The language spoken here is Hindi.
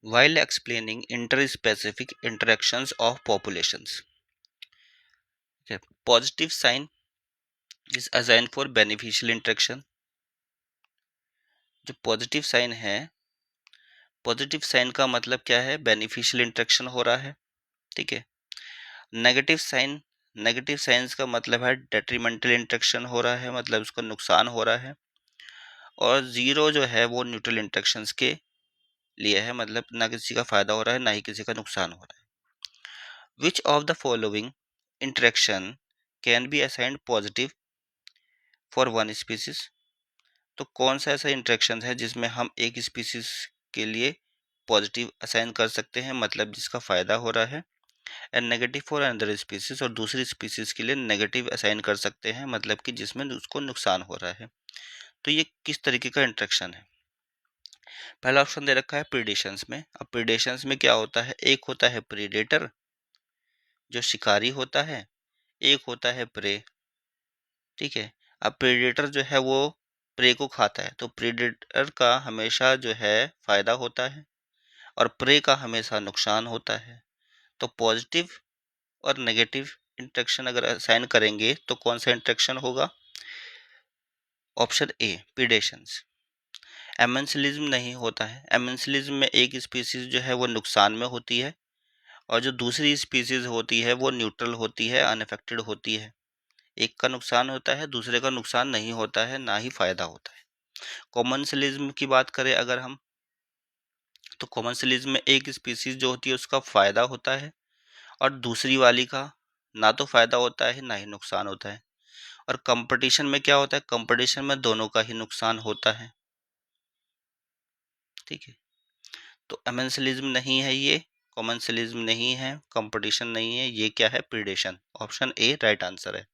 while explaining interspecific interactions of populations. Okay. Positive sign is assigned for beneficial interaction. जो पॉजिटिव साइन है, पॉजिटिव साइन का मतलब क्या है? बेनिफिशियल इंटरेक्शन हो रहा है, ठीक है। नेगेटिव साइन, नेगेटिव साइंस का मतलब है डेट्रीमेंटल इंटरेक्शन हो रहा है, मतलब उसका नुकसान हो रहा है। और जीरो जो है वो न्यूट्रल इंटरेक्शंस के लिए है, मतलब ना किसी का फायदा हो रहा है ना ही किसी का नुकसान हो रहा है। Which of the following interaction can be assigned positive for one species? तो कौन सा ऐसा इंटरेक्शन है जिसमें हम एक स्पीसीज के लिए पॉजिटिव असाइन कर सकते हैं, मतलब जिसका फायदा हो रहा है, and negative for another species, और दूसरी स्पीसीज के लिए नेगेटिव असाइन कर सकते हैं, मतलब कि जिसमें उसको नुकसान हो रहा है। तो ये किस तरीके का इंटरेक्शन है? पहला ऑप्शन दे रखा है प्रीडेशंस में। अब प्रीडेशंस में क्या होता है? एक होता है प्रीडेटर जो शिकारी होता है, एक होता है प्रे, ठीक है। अब प्रेडेटर जो है वो प्रे को खाता है, तो प्रेडेटर का हमेशा जो है फायदा होता है और प्रे का हमेशा नुकसान होता है। तो पॉजिटिव और नेगेटिव इंटरेक्शन अगर असाइन करेंगे तो कौन सा इंटरेक्शन होगा? Option A, प्रीडेशंस। एमेंसिलिज्म नहीं होता है। एमेंसिलिज्म में एक स्पीसीज जो है वो नुकसान में होती है और जो दूसरी स्पीसीज होती है वो न्यूट्रल होती है, अनअफेक्टेड होती है। एक का नुकसान होता है, दूसरे का नुकसान नहीं होता है, ना ही फायदा होता है। कॉमन्सलिज्म की बात करें अगर हम, तो कॉमन्सलिज्म में एक स्पीसीज जो होती है उसका फायदा होता है और दूसरी वाली का ना तो फायदा होता है ना ही नुकसान होता है। और कंपटीशन में क्या होता है? कंपटीशन में दोनों का ही नुकसान होता है, ठीक है। तो एमेंसलिज्म नहीं है ये, कॉमन्सलिज्म नहीं है, कंपटीशन नहीं है, ये क्या है? Predation. Option A right answer है।